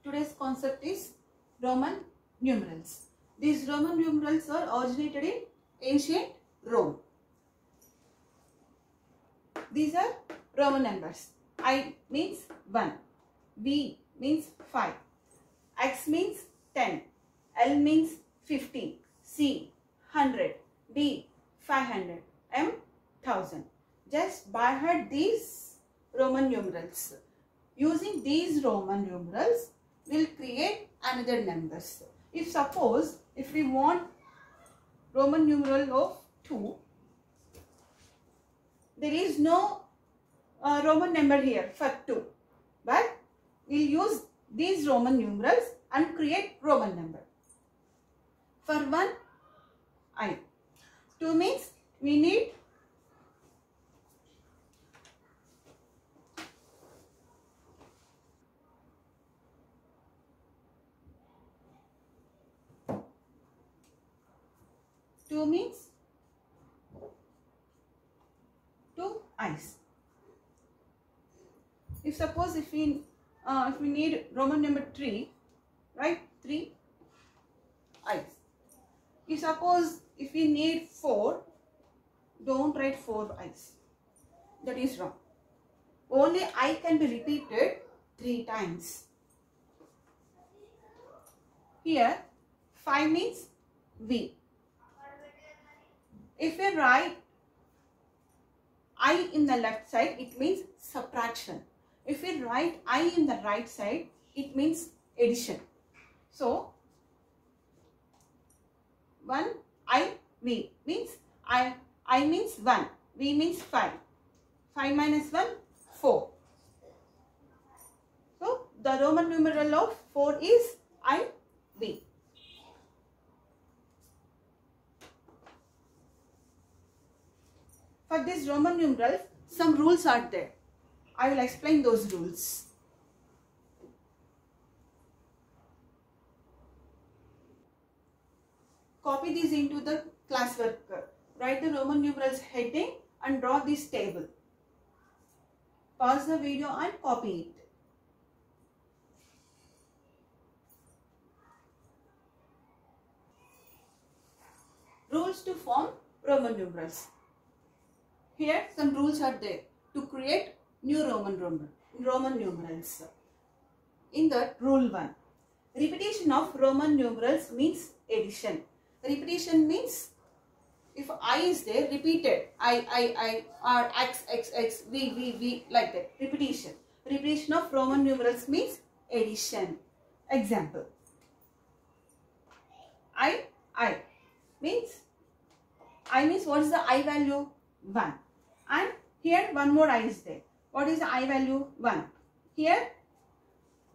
Today's concept is Roman numerals. These Roman numerals are originated in ancient Rome. These are Roman numbers. I means 1, V means 5, X means 10, L means 50, C 100, D 500, M 1000. Just by heart these Roman numerals. Using these Roman numerals, we will create another numbers. If we want Roman numeral of 2, there is no Roman number here for 2, but we will use these Roman numerals and create Roman number. For 1, I. 2 means we need 2 means 2 I's. If we need Roman number 3, right? 3 I's. If we need 4, don't write 4 I's. That is wrong. Only I can be repeated 3 times. Here 5 means V. If we write I in the left side, it means subtraction. If we write I in the right side, it means addition. So 1 I V means I means 1, V means 5. 5 minus 1, 4. So the Roman numeral of 4 is I V. For these Roman numerals, some rules are there. I will explain those rules. Copy these into the classwork. Write the Roman numerals heading and draw this table. Pause the video and copy it. Rules to form Roman numerals. Here some rules are there to create new Roman numerals. In that, rule 1. Repetition of Roman numerals means addition. Repetition means if I is there, repeated. I, or X, V, like that. Repetition. Repetition of Roman numerals means addition. Example. I means what is the I value? 1. And here one more I is there. What is the I value? 1. Here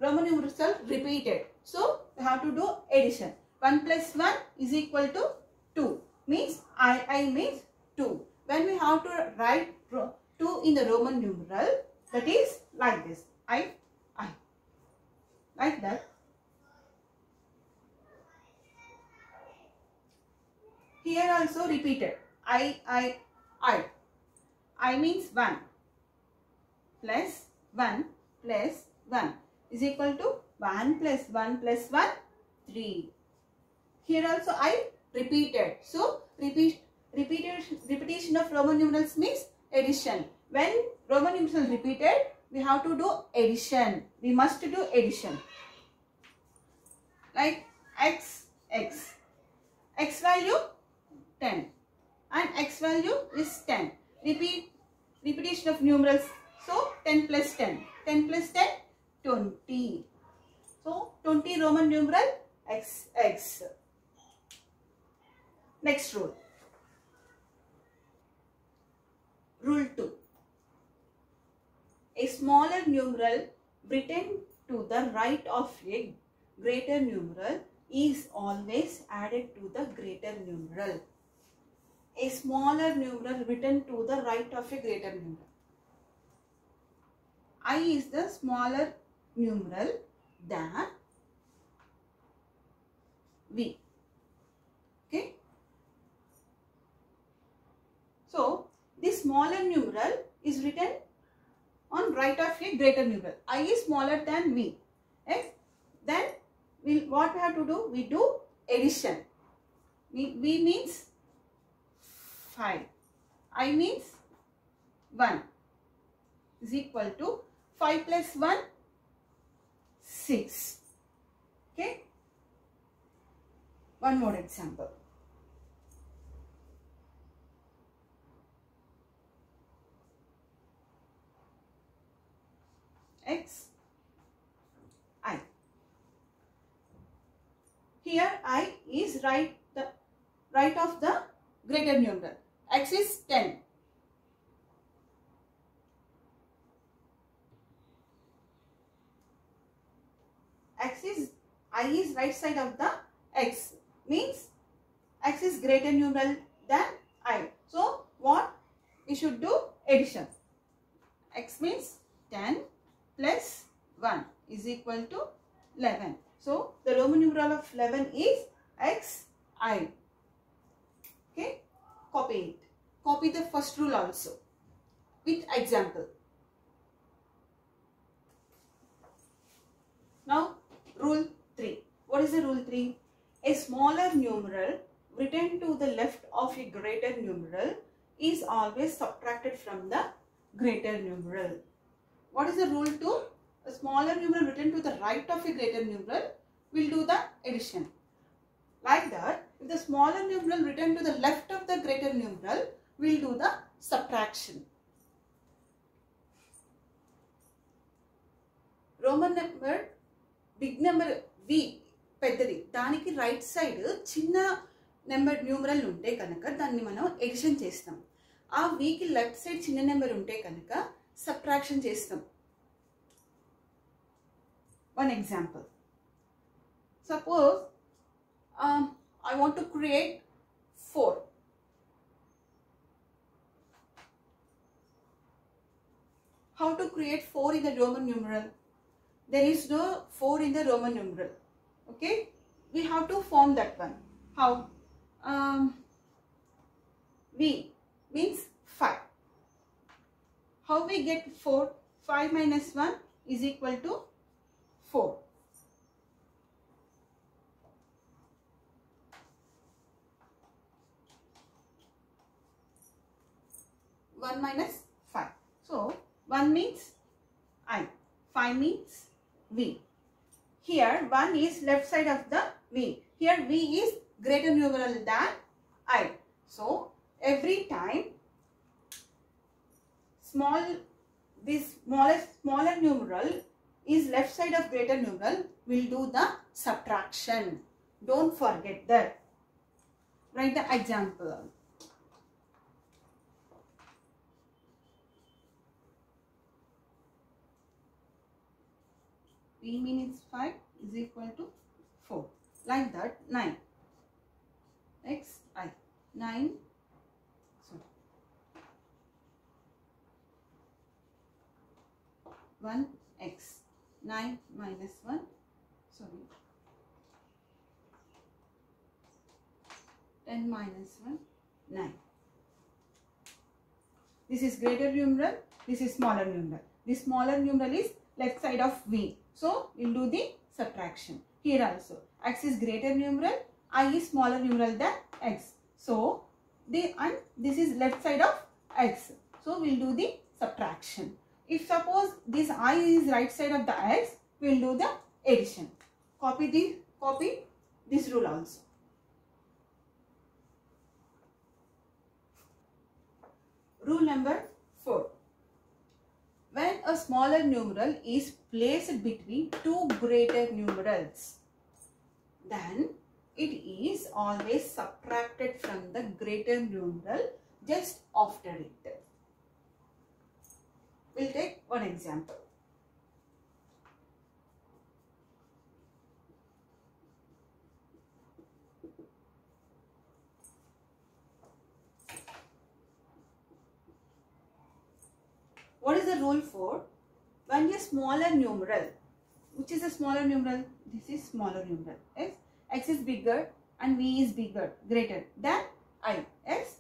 Roman numerals are repeated. So we have to do addition. 1 plus 1 is equal to 2. Means I means 2. When we have to write 2 in the Roman numeral, that is like this. I. Like that. Here also repeated. I means 1 plus 1 plus 1 is equal to 1 plus 1 plus 1, 3. Here also I repeated. So repetition of Roman numerals means addition. When Roman numerals repeated, we have to do addition. We must do addition. Like X value 10 and X value is 10. Repetition of numerals. So 10 plus 10. 10 plus 10, 20. So 20 Roman numeral XX. Next rule. Rule 2. A smaller numeral written to the right of a greater numeral is always added to the greater numeral. A smaller numeral written to the right of a greater numeral. I is the smaller numeral than V. Okay. So this smaller numeral is written on right of a greater numeral. I is smaller than V. Yes? what we have to do? We do addition. V means 5. I means 1 is equal to 5 plus 1, 6. Okay. One more example. X, I. Here I is right of the greater numeral. X is 10. I is right side of the X, means X is greater numeral than I. So what we should do? Addition. X means 10 plus 1 is equal to 11. So the Roman numeral of 11 is XI. Okay, copy it. Copy the first rule also with example. Now rule 3. What is the rule 3? A smaller numeral written to the left of a greater numeral is always subtracted from the greater numeral. What is the rule 2? A smaller numeral written to the right of a greater numeral will do the addition. Like that, if the smaller numeral written to the left of the greater numeral will do the subtraction. Roman number, big number V, పెద్దది దానికి right side చిన్న number numeral ఉంటే కనుక దాన్ని మనం edition చేస్తాం. ఆ వీకి left side చిన్న నెంబర్ ఉంటే కనుక సబ్ట్రాక్షన్ చేస్తాం. One example. Suppose I want to create 4. How to create 4 in the Roman numeral? There is no 4 in the Roman numeral. Okay, we have to form that one. How? V means 5. How we get 4? 5 minus 1 is equal to 4. 1 minus 5. So 1 means I, 5 means V. Here 1 is left side of the V. Here V is greater numeral than I. So every time this smaller numeral is left side of greater numeral, will do the subtraction. Don't forget that. Write the example. V means 5 is equal to 4. Like that, 9. X, I. 9. Sorry. 1 X. 9 minus 1. Sorry. 10 minus 1. 9. This is greater numeral. This is smaller numeral. This smaller numeral is left side of V. So we'll do the subtraction. Here also X is greater numeral, I is smaller numeral than X. So this is left side of X. So we'll do the subtraction. If suppose this I is right side of the X, we'll do the addition. Copy this rule also. Rule number 4. When a smaller numeral is placed between two greater numerals, then it is always subtracted from the greater numeral just after it. We'll take one example. What is the rule for? When a smaller numeral, which is a smaller numeral? This is smaller numeral. X is bigger and V is greater than I. Yes.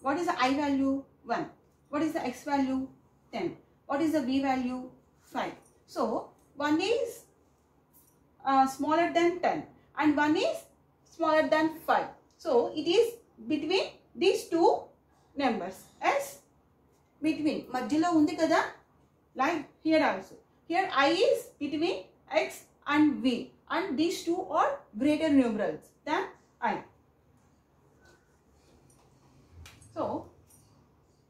What is the I value? 1. What is the X value? 10. What is the V value? 5. So 1 is smaller than 10 and 1 is smaller than 5. So it is between these two numbers as between. Madhyalo undi kada, like here also. Here I is between x and v and these two are greater numerals than I. So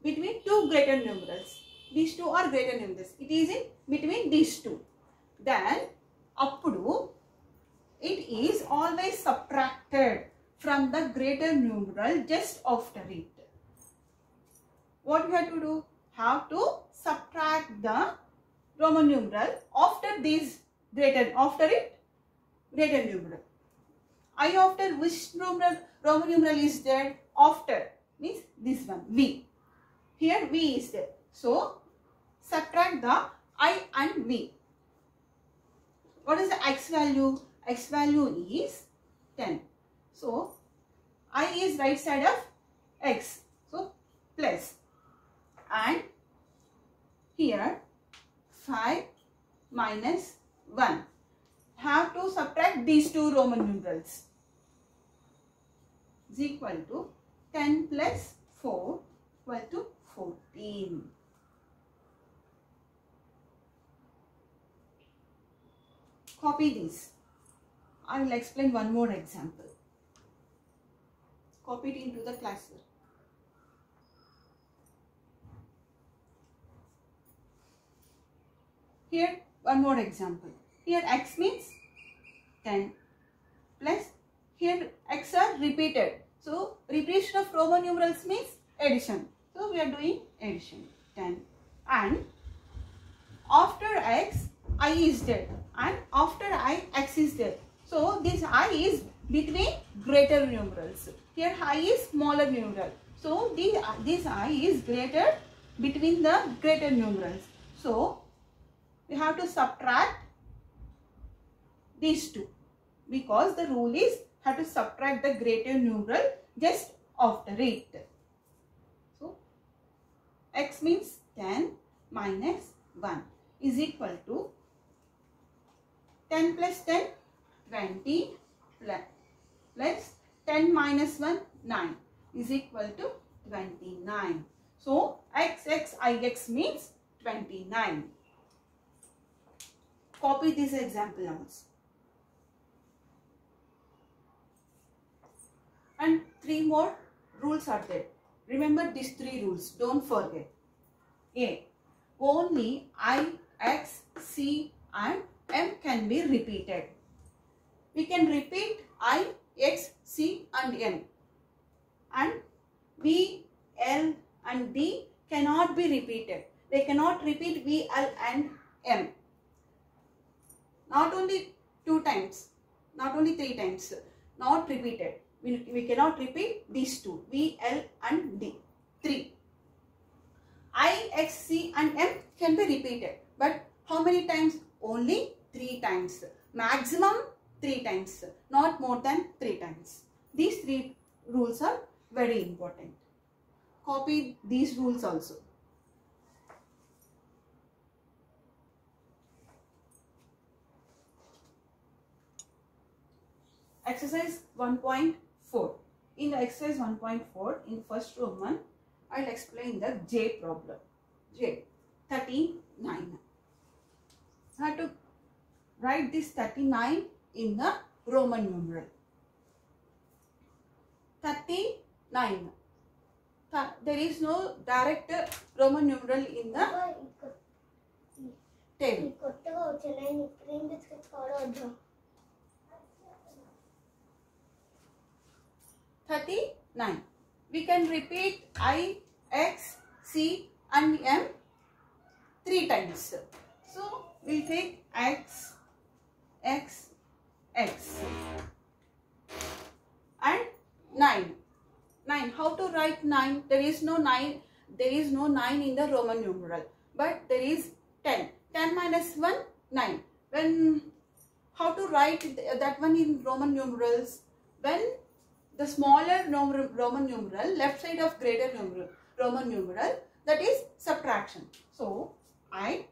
between two greater numerals. These two are greater numerals. It is in between these two. Then appudu it is always subtracted from the greater numeral just after it. What we have to do? Have to subtract the Roman numeral after these greater numeral. I after which numeral Roman numeral is there? After means this one v. Here v is there. So subtract the I and v. What is the x value? X value is 10. So I is right side of x. So plus. And here 5 minus 1. Have to subtract these two Roman numerals. Is equal to 10 plus 4 equal to 14. Copy this. I will explain one more example. Copy it into the classroom. Here one more example. Here x means 10 plus here x are repeated. So repetition of Roman numerals means addition. So we are doing addition 10 and after x I is there and after I x is there. So this I is between greater numerals. Here I is smaller numeral. So this I is greater between the greater numerals. So we have to subtract these two because the rule is have to subtract the greater numeral just after it. So x means 10 minus 1 is equal to 10 plus 10 20 plus 10 minus 1 9 is equal to 29. So ix means 29. Copy this example also. And 3 more rules are there. Remember these 3 rules. Don't forget. A. Only I, X, C and M can be repeated. We can repeat I, X, C and M. And V, L and D cannot be repeated. They cannot repeat V, L and M. Not only 2 times, not only 3 times, not repeated. We cannot repeat these 2, V, L and D. 3. I, X, C and M can be repeated. But how many times? Only 3 times. Maximum 3 times. Not more than 3 times. These 3 rules are very important. Copy these rules also. Exercise 1.4. In the exercise 1.4, in first Roman, I will explain the J problem. J, 39. I have to write this 39 in the Roman numeral. 39. There is no direct Roman numeral in the table. 39. We can repeat I, X, C and M 3 times. So we will take X, X, X and 9. 9. How to write 9? There is no 9. There is no 9 in the Roman numeral. But there is 10. 10 minus 1, 9. When how to write that one in Roman numerals? When the smaller Roman numeral, left side of greater Roman numeral, that is subtraction. So I,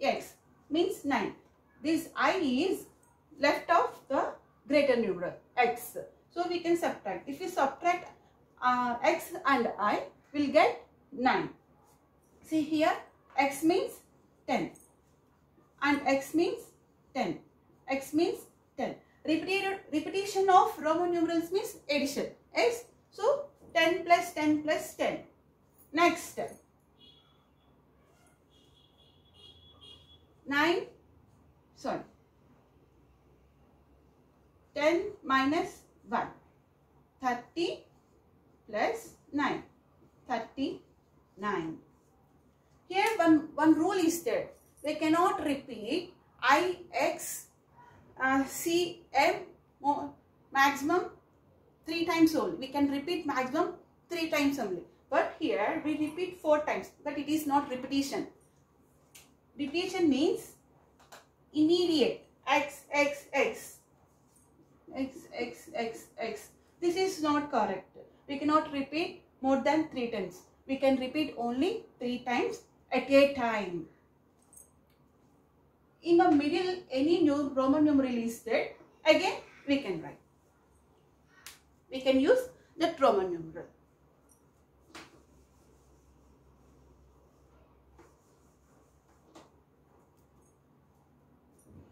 X means 9. This I is left of the greater numeral x. So we can subtract. If we subtract x and I, we'll get 9. See here, x means 10 and x means 10. X means 10. Repetition of Roman numerals means addition. Yes. So 10 plus 10 plus 10. Next. 10 minus 1. 30 plus 9. 39. Here one rule is there. They cannot repeat I, X, C, M maximum 3 times only. We can repeat maximum 3 times only. But here we repeat 4 times. But it is not repetition. Repetition means immediate. X, X, X. X, X, X, X. This is not correct. We cannot repeat more than 3 times. We can repeat only 3 times at a time. In the middle, any new Roman numeral is there. Again, we can write. We can use that Roman numeral.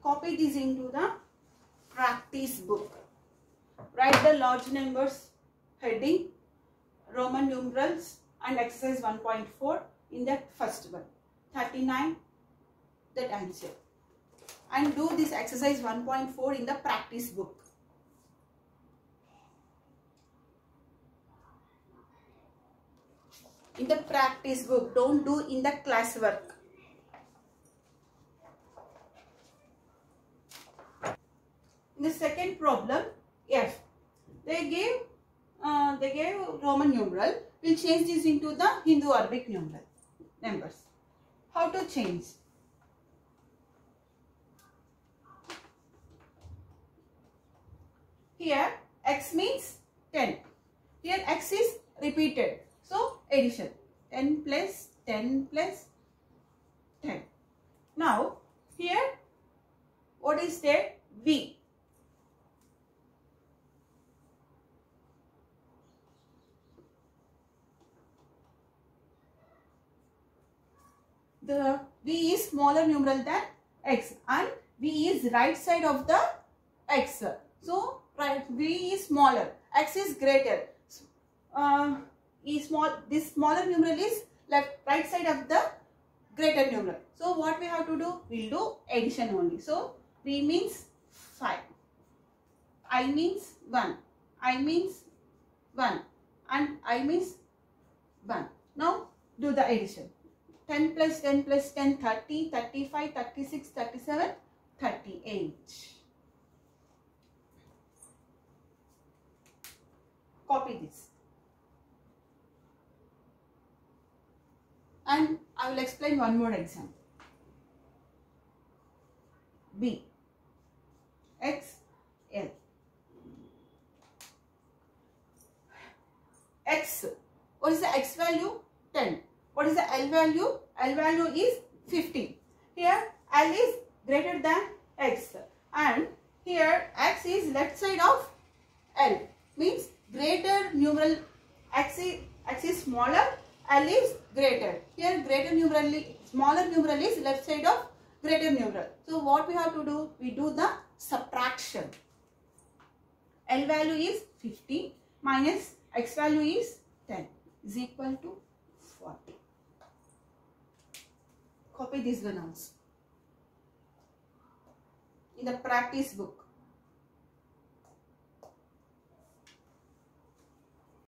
Copy this into the practice book. Write the large numbers heading, Roman numerals and exercise 1.4 in that first one. 39, that answer. And do this exercise 1.4 in the practice book. In the practice book, don't do in the classwork. In the second problem, F. They gave Roman numeral. We'll change this into the Hindu Arabic numbers. How to change? Here x means 10. Here x is repeated. So addition. 10 plus 10 plus 10. Now here what is there? V. The V is smaller numeral than x and V is right side of the x. So V is smaller, x is greater. This smaller numeral is right side of the greater numeral. So what we have to do? We'll do addition only. So V means 5, I means 1, I means 1 and I means 1. Now do the addition. 10 plus 10 plus 10, 30, 35, 36, 37, 38. Copy this. And I will explain one more example. B. X, L. X. What is the X value? 10. What is the L value? L value is 15. Here L is greater than X and here X is left side of L. Means greater numeral X is smaller, L is greater. Here greater numeral, smaller numeral is left side of greater numeral. So what we have to do? We do the subtraction. L value is 15 minus X value is 10 is equal to 40. Copy this one also in the practice book.